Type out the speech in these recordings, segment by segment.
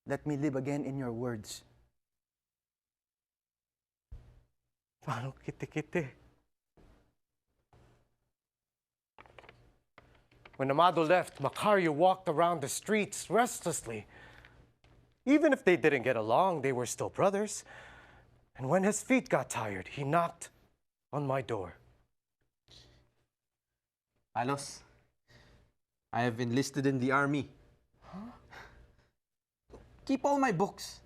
let me live again in your words. Paano kiti-kiti? When Amado left, Macario walked around the streets restlessly. Even if they didn't get along, they were still brothers. And when his feet got tired, he knocked on my door. Alos, I have enlisted in the army. Huh? Keep all my books.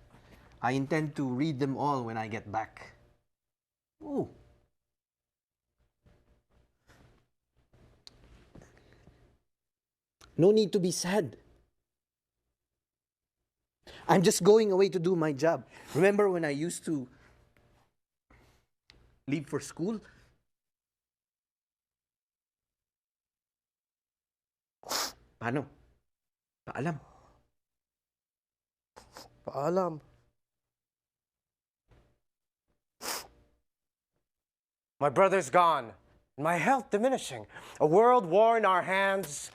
I intend to read them all when I get back. Ooh. No need to be sad. I'm just going away to do my job. Remember when I used to leave for school? Paano? Paalam. Paalam. My brother's gone, my health diminishing, a world war in our hands.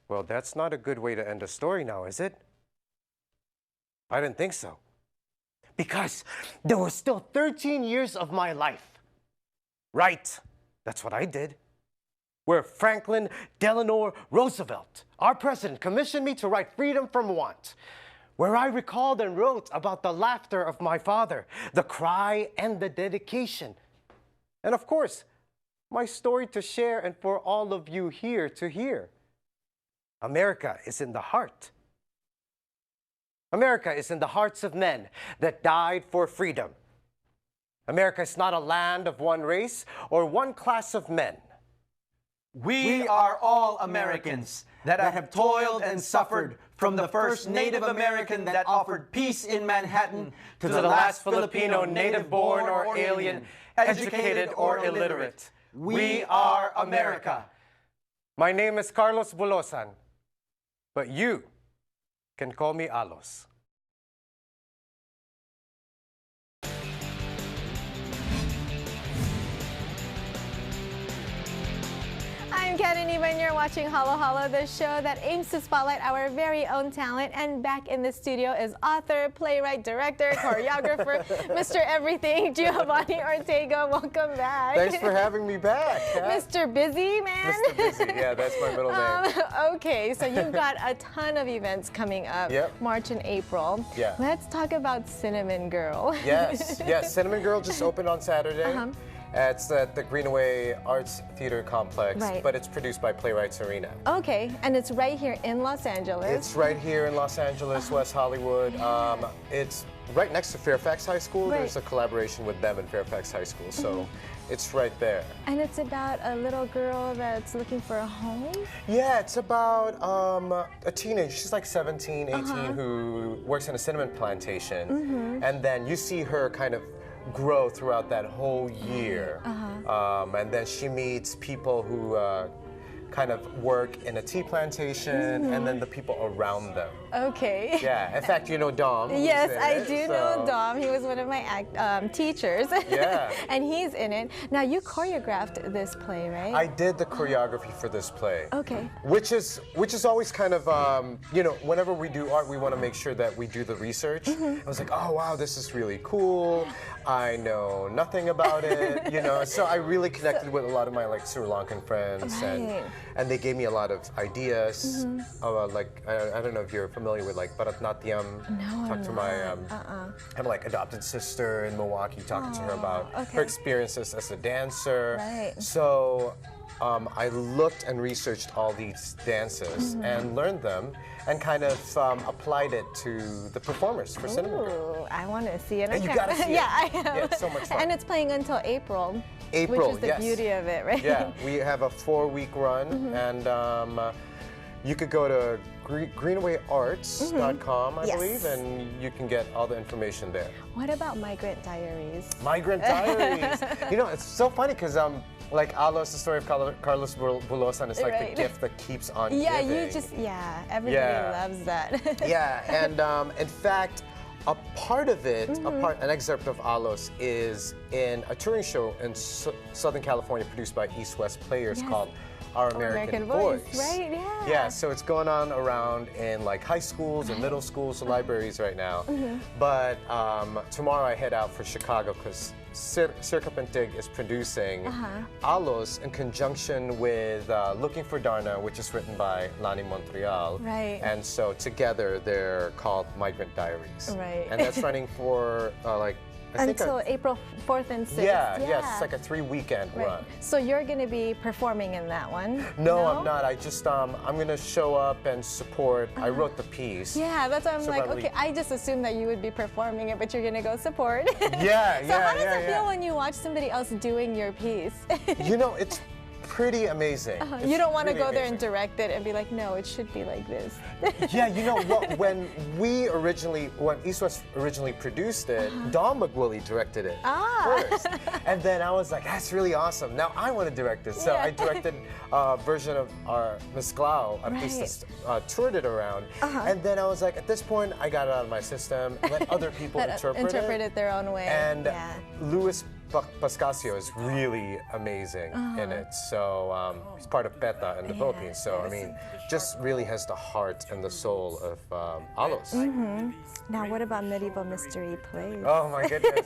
Well, that's not a good way to end a story now, is it? I didn't think so. Because there were still 13 years of my life. Right, that's what I did. Where Franklin Delano Roosevelt, our president, commissioned me to write Freedom from Want, where I recalled and wrote about the laughter of my father, the cry and the dedication. And of course, my story to share and for all of you here to hear. America is in the heart. America is in the hearts of men that died for freedom. America is not a land of one race or one class of men. We are all Americans that have toiled and suffered, from the first Native American that offered peace in Manhattan to the last Filipino native-born or alien, educated or illiterate. We are America. My name is Carlos Bulosan, but you can call me Alos. I'm Ken Oniba, and you're watching Halo Halo, the show that aims to spotlight our very own talent. And back in the studio is author, playwright, director, choreographer, Mr. Everything, Giovanni Ortega. Welcome back. Thanks for having me back. Mr. Busy Man. Mr. Busy, yeah, that's my middle name. Okay, so you've got a ton of events coming up, March and April. Yeah. Let's talk about Cinnamon Girl. Yes, yes. Cinnamon Girl just opened on Saturday. It's at the Greenaway Arts Theater Complex, but it's produced by Playwrights Arena. Okay, and it's right here in Los Angeles. It's right here in Los Angeles, West Hollywood. It's right next to Fairfax High School. There's a collaboration with them and Fairfax High School, so it's right there. And it's about a little girl that's looking for a home? Yeah, it's about a teenager. She's like 17, 18, who works in a cinnamon plantation. And then you see her kind of grow throughout that whole year. And then she meets people who kind of work in a tea plantation and then the people around them. Okay. Yeah, in fact, you know Dom. Yes, I do know Dom. He was one of my teachers. Yeah. And he's in it. Now, you choreographed this play, right? I did the choreography for this play. Okay. Which is always kind of, you know, whenever we do art, we want to make sure that we do the research. I was like, oh, wow, this is really cool. I know nothing about it, you know. So I really connected with a lot of my like Sri Lankan friends, and they gave me a lot of ideas. Like I don't know if you're familiar with like Bharatnatyam. No, Talked to my I have like adopted sister in Milwaukee, talking to her about her experiences as a dancer. So I looked and researched all these dances and learned them and kind of applied it to the performers for Cinnamon Girl. I want to see it. And you gotta see it. Yeah, I am. Yeah, it's so much fun. And it's playing until April. April, which is the beauty of it, right? Yeah, we have a 4-week run, and you could go to greenawaярts.com, I believe, and you can get all the information there. What about Migrant Diaries? Migrant Diaries. You know, it's so funny because like Alos, the story of Carlos Bulosan is like the gift that keeps on giving. Everybody loves that. Yeah, and in fact, a part of it, an excerpt of Alos is in a touring show in Southern California produced by East West Players called Our American Voice, Voice. right? Yeah. Yeah, so it's going on around in like high schools and middle schools and libraries right now. But tomorrow I head out for Chicago because Circa Pentig is producing Alos in conjunction with Looking for Darna, which is written by Lani Montreal. Right. And so together they're called Migrant Diaries. Right. And that's running for I think Until April 4th and 6th. yeah, it's like a 3-weekend Right. run. So you're going to be performing in that one? No, I'm not. I just I'm gonna show up and support. I wrote the piece. Yeah, that's why I'm So like, probably- okay, I just assumed that you would be performing it, but you're gonna go support. Yeah, So how does yeah, it yeah. feel when you watch somebody else doing your piece? You know, it's pretty amazing. You don't want to really go there and amazing. direct it and be like, no, it should be like this. Yeah, you know what? When East West originally produced it, Don McWillie directed it first, and then I was like, "That's really awesome." Now I want to direct it, so Yeah. I directed a version of our Mesclao. Right. Toured it around, and then I was like, at this point, I got it out of my system. Let other people Interpret it their own way. And yeah. Louis Pascasio is really amazing in it. So he's part of PETA in the Philippines. So I mean, just really has the heart and the soul of Alos. Now, what about medieval mystery plays? Oh my goodness!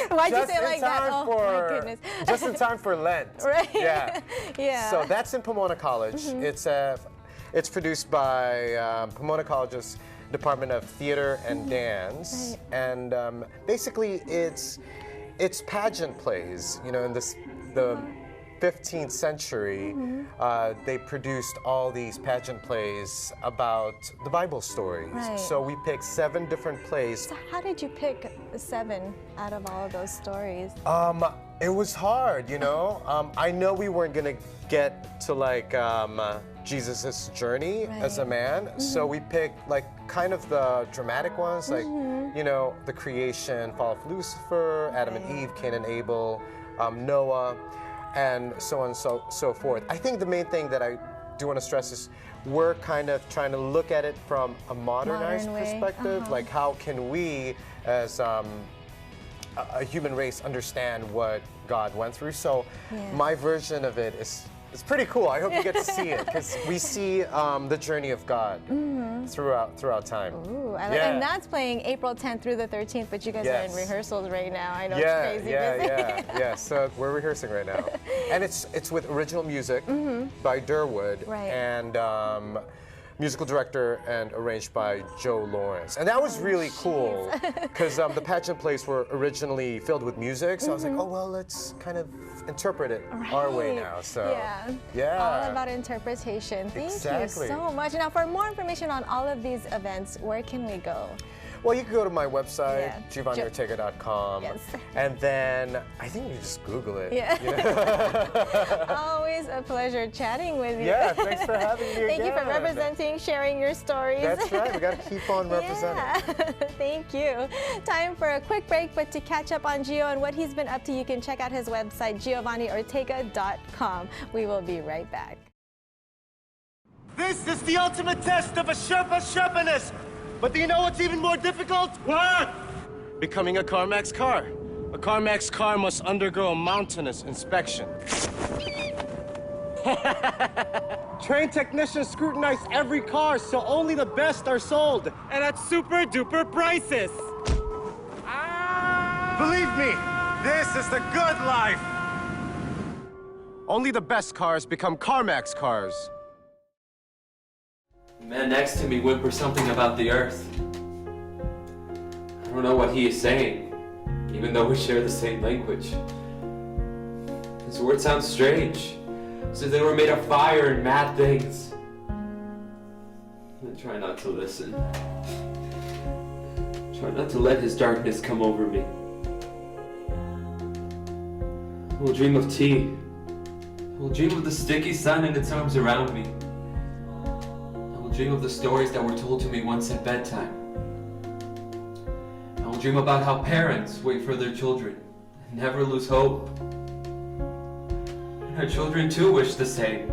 Why'd you Just say it in like that? time Oh for- my goodness. Just in time for Lent. Right. Yeah. Yeah. So that's in Pomona College. It's produced by Pomona College's Department of Theater and Dance, and basically it's pageant plays. You know, in the 15th century, they produced all these pageant plays about the Bible stories. Right. So we picked 7 different plays. So how did you pick 7 out of all of those stories? It was hard, you know. I know we weren't gonna get to like Jesus's journey as a man, so we picked like kind of the dramatic ones, like you know, the creation, fall of Lucifer, Adam and Eve, Cain and Abel, Noah, and so on and so forth. I think the main thing that I do want to stress is we're kind of trying to look at it from a modernized Modern way. perspective, like how can we as a human race understand what God went through. So my version of it is it's pretty cool. I hope you get to see it because we see the journey of God throughout time. Ooh, I like, and that's playing April 10th through the 13th, but you guys are in Yes. rehearsals right now. I know Yeah, it's crazy yeah, busy. yeah. So we're rehearsing right now, and it's with original music by Durwood Right. and musical director and arranged by Joe Lawrence. And that was really cool because the pageant plays were originally filled with music. So I was like, oh well, let's kind of interpret it our way Right. now. So yeah. All about interpretation. Thank Exactly. you so much. Now, for more information on all of these events, where can we go? Well, you can go to my website, Yeah. GiovanniOrtega.com, Yes. and then I think you just Google it. Yeah. You know? Always a pleasure chatting with you. Yeah, thanks for having me Thank you for again. representing, sharing your stories. That's right. We got to keep on representing. Yeah. Thank you. Time for a quick break, but to catch up on Gio and what he's been up to, you can check out his website, GiovanniOrtega.com. We will be right back. This is the ultimate test of a Sherpa's Sherpaness. But do you know what's even more difficult? What? Becoming a CarMax car. A CarMax car must undergo a mountainous inspection. Trained technicians scrutinize every car, so only the best are sold. And at super duper prices. Believe me, this is the good life. Only the best cars become CarMax cars. The man next to me whimpers something about the earth. I don't know what he is saying, even though we share the same language. His words sound strange, as if they were made of fire and mad things. I try not to listen. Try not to let his darkness come over me. I will dream of tea. I will dream of the sticky sun in its arms around me. I will dream of the stories that were told to me once at bedtime. I will dream about how parents wait for their children and never lose hope. And our children too wish the same.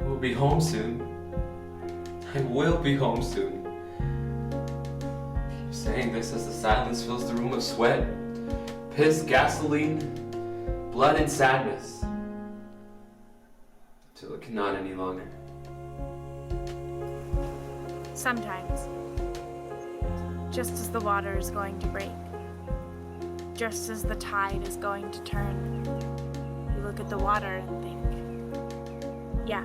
I will be home soon. I will be home soon. I keep saying this as the silence fills the room with sweat, piss, gasoline, blood and sadness, till it cannot any longer. Sometimes, just as the water is going to break, just as the tide is going to turn, you look at the water and think, yeah,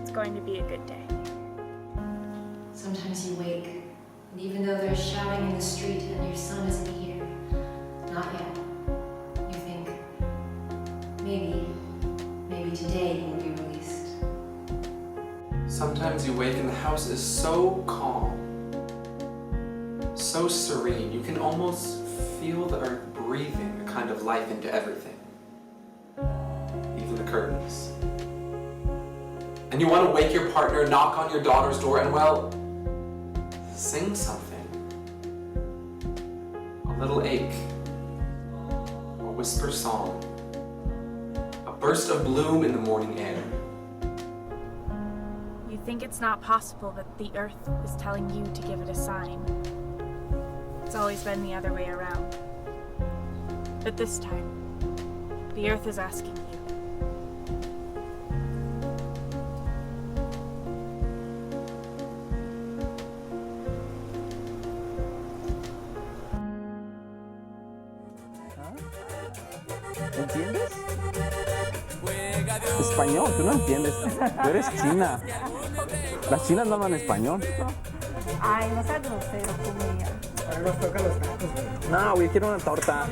it's going to be a good day. Sometimes you wake, and even though there's shouting in the street and your son isn't here, not yet, you think, maybe today he will be released. Sometimes you wake and the house is so calm, so serene, you can almost feel the earth breathing a kind of life into everything, even the curtains. And you want to wake your partner, knock on your daughter's door, and well, sing something. A little ache, a whisper song, a burst of bloom in the morning air. You think it's not possible that the earth is telling you to give it a sign. It's always been the other way around. But this time, the earth is asking you. ¿Entiendes? Español, tú no entiendes. Tú eres china. Las chinas no hablan español. Ay, no seas grosero conmigo. No, güey, quiero una torta.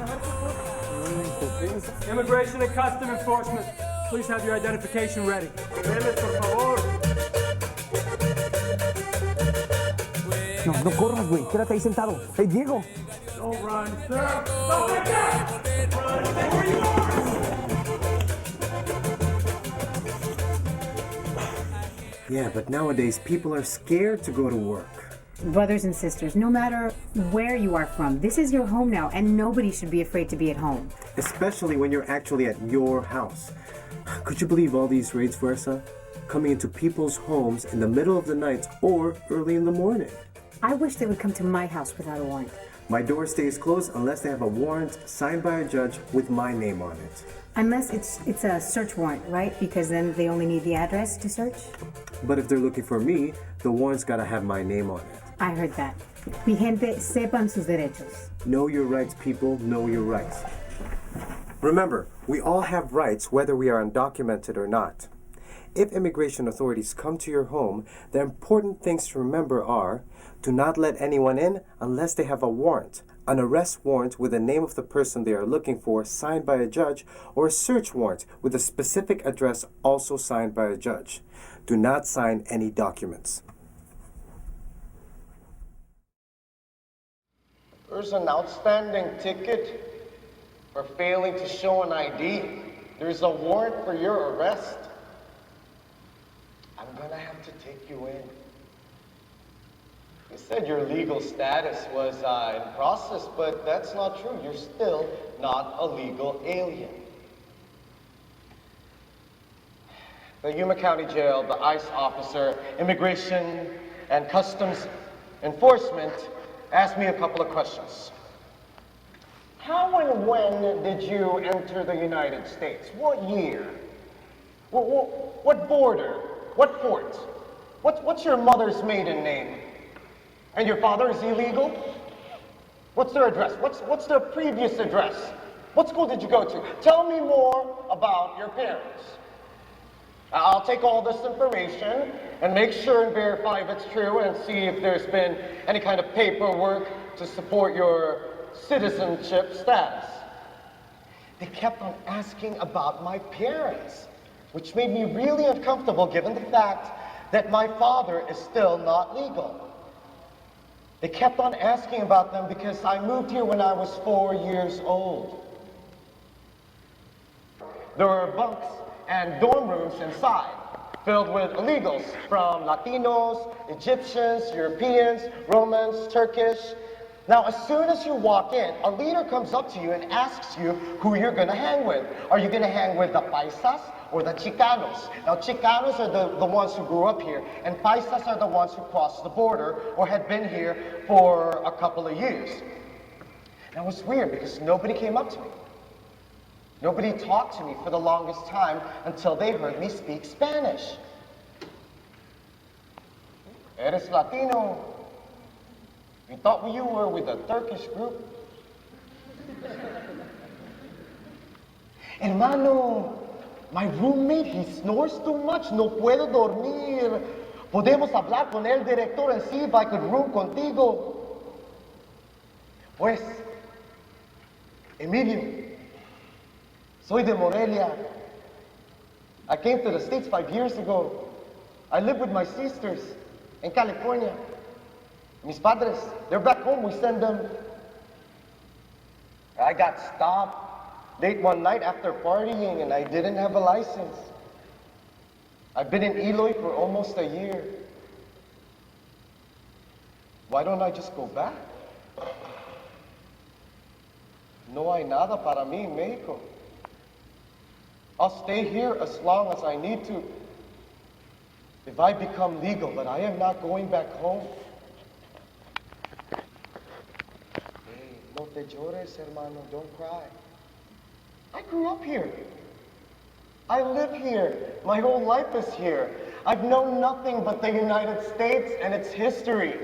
Immigration and Custom Enforcement, please have your identification ready. Por favor. No, no corras, güey. Quédate ahí sentado. Hey, Diego. Don't run, sir. Don't like that. Run. Stay where you are. Yeah, but nowadays people are scared to go to work. Brothers and sisters, no matter where you are from, this is your home now, and nobody should be afraid to be at home. Especially when you're actually at your house. Could you believe all these raids, Versa? Coming into people's homes in the middle of the night or early in the morning. I wish they would come to my house without a warrant. My door stays closed unless they have a warrant signed by a judge with my name on it. Unless it's a search warrant, right? Because then they only need the address to search? But if they're looking for me, the warrant's gotta have my name on it. I heard that. Mi gente, sepan sus derechos. Know your rights, people. Know your rights. Remember, we all have rights whether we are undocumented or not. If immigration authorities come to your home, the important things to remember are: do not let anyone in unless they have a warrant, an arrest warrant with the name of the person they are looking for signed by a judge, or a search warrant with a specific address also signed by a judge. Do not sign any documents. There's an outstanding ticket for failing to show an ID. There's a warrant for your arrest. I'm gonna have to take you in. You said your legal status was in process, but that's not true. You're still not a legal alien. The Yuma County Jail, the ICE officer, Immigration and Customs Enforcement asked me a couple of questions. How and when did you enter the United States? What year? What border? What fort? What's your mother's maiden name? And your father is illegal? What's their address? What's their previous address? What school did you go to? Tell me more about your parents. I'll take all this information and make sure and verify if it's true and see if there's been any kind of paperwork to support your citizenship status. They kept on asking about my parents, which made me really uncomfortable given the fact that my father is still not legal. They kept on asking about them because I moved here when I was 4 years old. There were bunks and dorm rooms inside, filled with illegals from Latinos, Egyptians, Europeans, Romans, Turkish. Now, as soon as you walk in, a leader comes up to you and asks you who you're gonna hang with. Are you gonna hang with the Paisas or the Chicanos? Now, Chicanos are the ones who grew up here, and Paisas are the ones who crossed the border or had been here for a couple of years. Now, it was weird because nobody came up to me. Nobody talked to me for the longest time until they heard me speak Spanish. Eres Latino. We thought you were with a Turkish group. Hermano, my roommate, he snores too much. No puedo dormir. Podemos hablar con el director and see if I could room contigo. Pues, Emilio, soy de Morelia. I came to the States 5 years ago. I live with my sisters in California. Mis padres, they're back home, we send them. I got stopped late one night after partying and I didn't have a license. I've been in Eloy for almost a year. Why don't I just go back? No hay nada para mí en Mexico. I'll stay here as long as I need to. If I become legal, but I am not going back home. Hey, no te llores, hermano, don't cry. I grew up here. I live here. My whole life is here. I've known nothing but the United States and its history.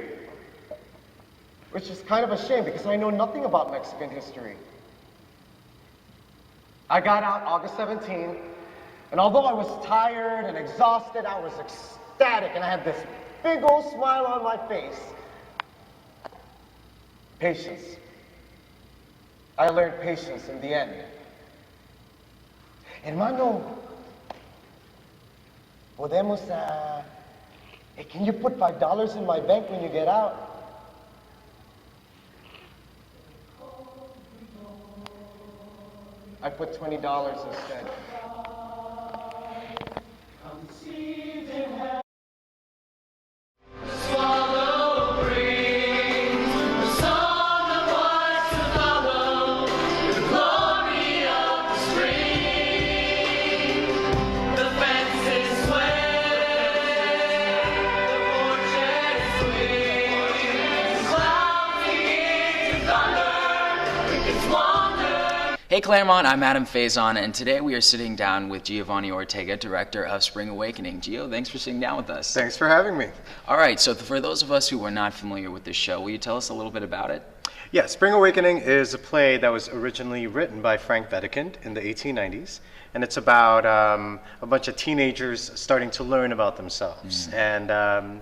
Which is kind of a shame because I know nothing about Mexican history. I got out August 17, and although I was tired and exhausted, I was ecstatic and I had this big old smile on my face. Patience. I learned patience in the end. Hermano, podemos, hey, can you put $5 in my bank when you get out? I put $20 instead. Hey Claremont, I'm Adam Faison, and today we are sitting down with Giovanni Ortega, director of Spring Awakening. Gio, thanks for sitting down with us. Thanks for having me. All right, so for those of us who are not familiar with this show, will you tell us a little bit about it? Yeah, Spring Awakening is a play that was originally written by Frank Wedekind in the 1890s, and it's about a bunch of teenagers starting to learn about themselves. And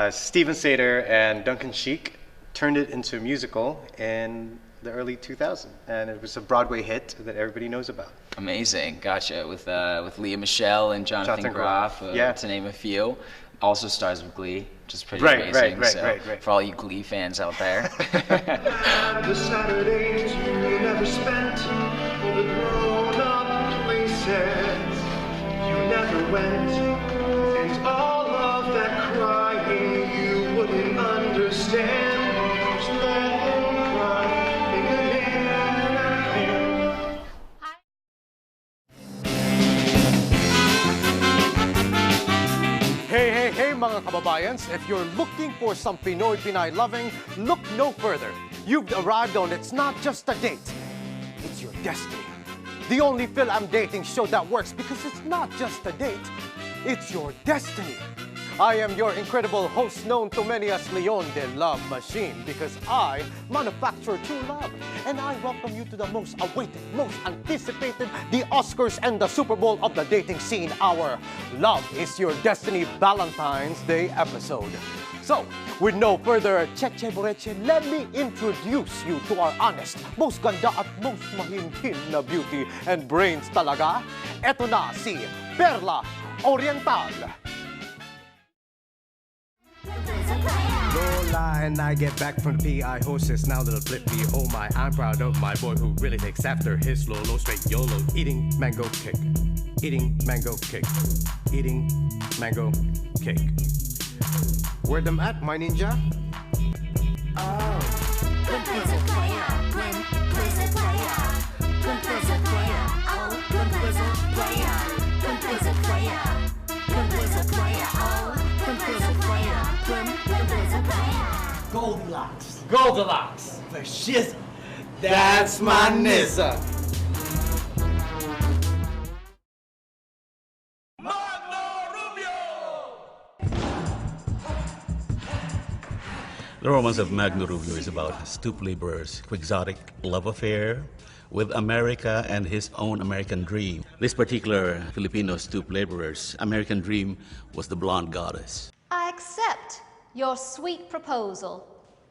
Stephen Sater and Duncan Sheik turned it into a musical in the early 2000s, and it was a Broadway hit that everybody knows about. Amazing, gotcha. With Leah Michelle and Jonathan Groff, yeah, to name a few. Also stars of Glee, which is pretty right, amazing. Right. For all you Glee fans out there. The Saturdays you never spent, all the grown-up places you never went, and all of that crying you wouldn't understand. Just let them cry. Hey mga kababayans, if you're looking for some Pinoy Pinay loving, look no further. You've arrived on It's Not Just a Date, It's Your Destiny. The only Phil-Am dating show that works because it's not just a date, it's your destiny. I am your incredible host known to many as Leon de Love Machine because I manufacture true love. And I welcome you to the most awaited, most anticipated, the Oscars and the Super Bowl of the dating scene, our Love is Your Destiny Valentine's Day episode. So, with no further cheche boreche, let me introduce you to our honest, most ganda at most mahinhin na beauty and brains talaga. Eto na si Perla Oriental. Lola and I get back from the PI hostess, now little Blippi. Oh my, I'm proud of my boy who really takes after his Lolo, straight YOLO. Eating mango cake, eating mango cake, eating mango cake. Where them at, my ninja? Oh, good wizard player, good wizard player, good wizard player, oh, good wizard player, good wizard player, good wizard player, oh, good wizard player, good wizard player. Goldilocks. Goldilocks. For shizzle. That's my nizza. The Romance of Magno Rubio is about stoop laborer's quixotic love affair with America and his own American dream. This particular Filipino stoop laborer's American dream was the blonde goddess. I accept your sweet proposal.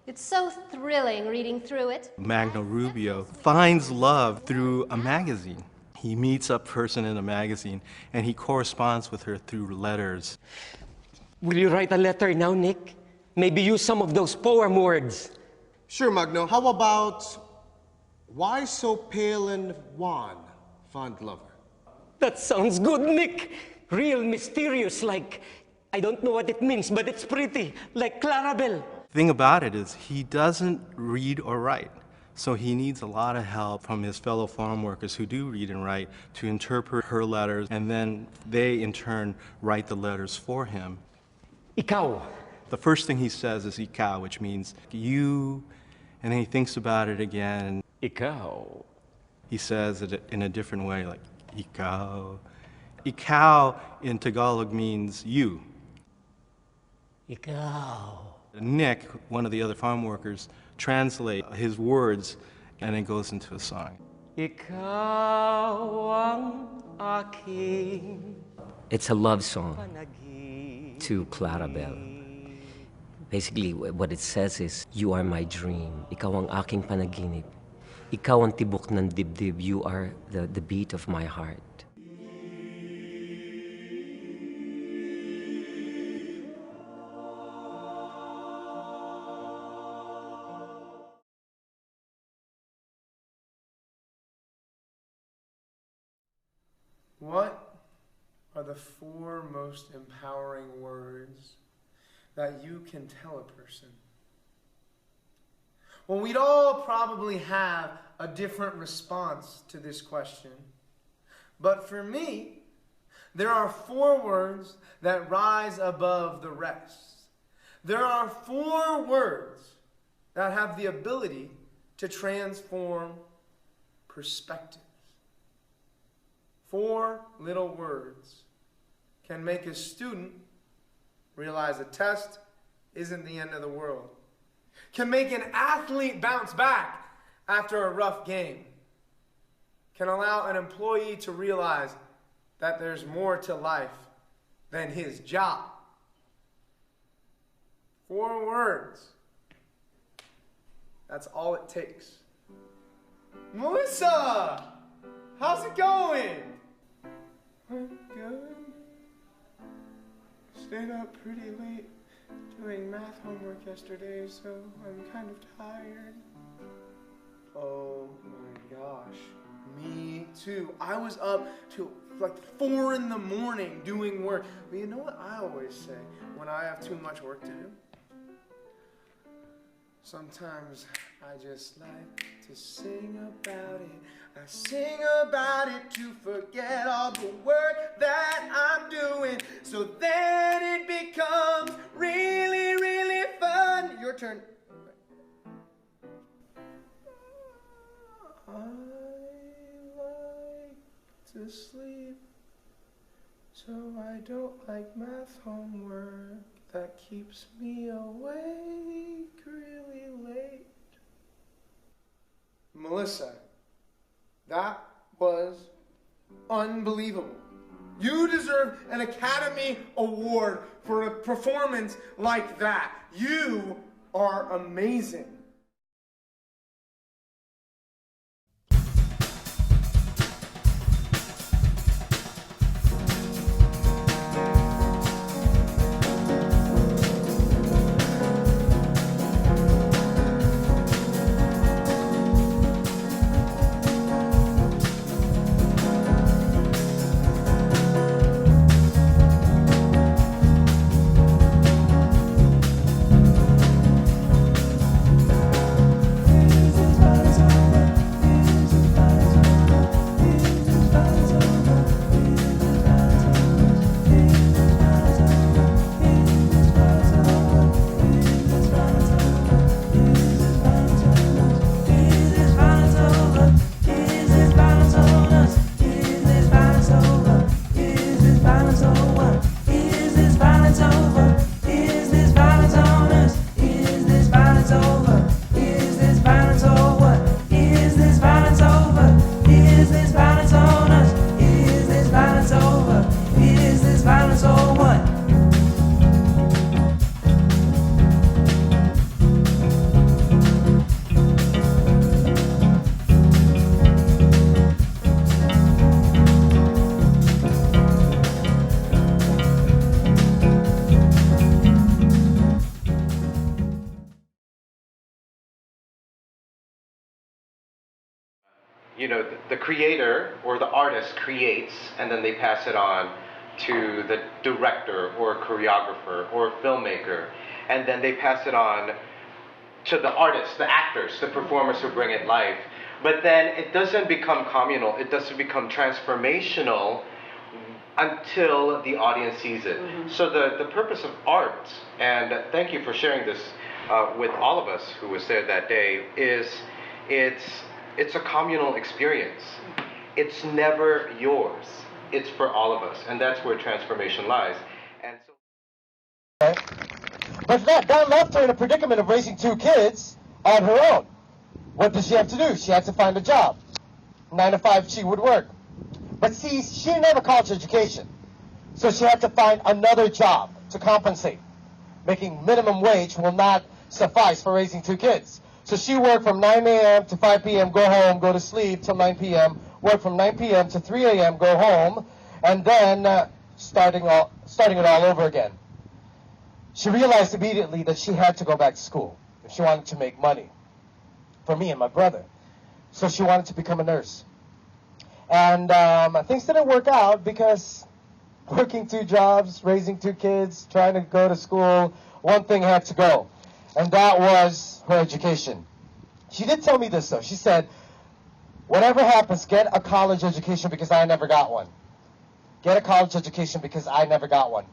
It's so thrilling reading through it. Magno Rubio finds love through a magazine. He meets a person in a magazine and he corresponds with her through letters. Will you write a letter now, Nick? Maybe use some of those poem words. Sure, Magno. How about, why so pale and wan, fond lover? That sounds good, Nick. Real mysterious, like, I don't know what it means, but it's pretty, like Clarabelle. The thing about it is he doesn't read or write. So he needs a lot of help from his fellow farm workers who do read and write to interpret her letters, and then they in turn write the letters for him. Ikaw. The first thing he says is ikaw, which means you, and then he thinks about it again. Ikaw. He says it in a different way, like ikaw. Ikaw in Tagalog means you. Ikaw. Nick, one of the other farm workers, translate his words, and it goes into a song. Ikaw ang aking. It's a love song to Clarabelle. Basically, what it says is, you are my dream. Ikaw ang aking panaginip. Ikaw ang tibok ng dibdib. You are the beat of my heart. What are the 4 most empowering words that you can tell a person? Well, we'd all probably have a different response to this question. But for me, there are 4 words that rise above the rest. There are 4 words that have the ability to transform perspectives. 4 little words can make a student realize a test isn't the end of the world. Can make an athlete bounce back after a rough game. Can allow an employee to realize that there's more to life than his job. 4 words. That's all it takes. Melissa! How's it going? Good. Stayed up pretty late doing math homework yesterday, so I'm kind of tired. Oh my gosh. Me too. I was up till like 4 in the morning doing work. But you know what I always say when I have too much work to do? Sometimes I just like to sing about it. I sing about it to forget all the work that I'm doing. So then it becomes really, really fun. Your turn. I like to sleep, so I don't like math homework that keeps me awake really late. Melissa, that was unbelievable. You deserve an Academy Award for a performance like that. You are amazing. you know, the creator or the artist creates, and then they pass it on to the director or choreographer or filmmaker, and then they pass it on to the artists, the actors, the performers who bring it life. But then it doesn't become communal, it doesn't become transformational until the audience sees it. So the purpose of art, and thank you for sharing this with all of us who was there that day, is it's a communal experience. It's never yours. It's for all of us, and that's where transformation lies. And so, but that left her in a predicament of raising 2 kids on her own. What does she have to do? She had to find a job. 9 to 5 she would work. But see, she didn't have a college education, so she had to find another job to compensate. Making minimum wage will not suffice for raising 2 kids. So she worked from 9 a.m. to 5 p.m., go home, go to sleep till 9 p.m., work from 9 p.m. to 3 a.m., go home, and then starting it all over again. She realized immediately that she had to go back to school if she wanted to make money for me and my brother. So she wanted to become a nurse. And things didn't work out because working 2 jobs, raising 2 kids, trying to go to school, one thing had to go, and that was her education. She did tell me this though. She said, whatever happens, get a college education because I never got one. Get a college education because I never got one.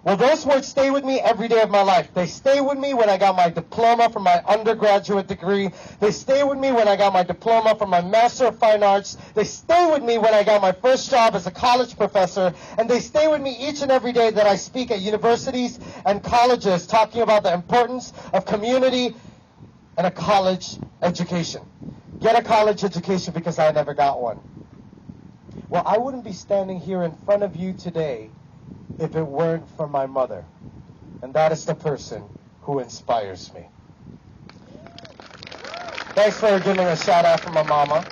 Well, those words stay with me every day of my life. They stay with me when I got my diploma from my undergraduate degree. They stay with me when I got my diploma from my Master of Fine Arts. They stay with me when I got my first job as a college professor. And they stay with me each and every day that I speak at universities and colleges talking about the importance of community and a college education. Get a college education because I never got one. Well, I wouldn't be standing here in front of you today if it weren't for my mother. And that is the person who inspires me. Thanks for giving a shout out for my mama.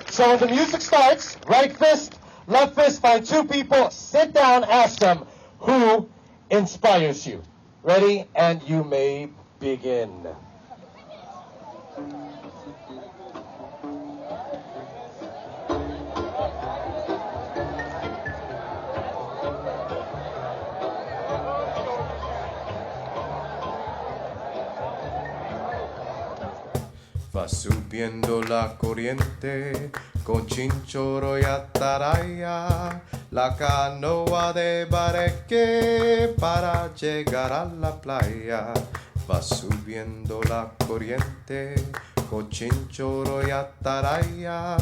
So when the music starts, right fist, left fist, find 2 people, sit down, ask them, who inspires you? Ready? And you may begin. Va subiendo la corriente con chinchorro y ataraya, la canoa de Bareque para llegar a la playa. Va subiendo la corriente con chinchorro y ataraya,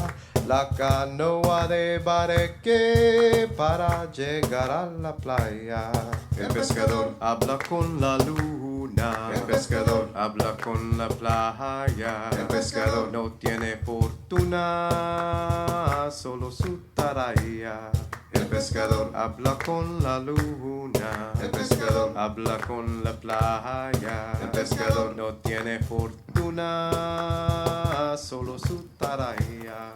la canoa de Bareque para llegar a la playa. El pescador habla con la luna, el pescador habla con la playa. El pescador no tiene fortuna, solo su taraya. El pescador habla con la luna, el pescador habla con la playa. El pescador no tiene fortuna, solo su taraya.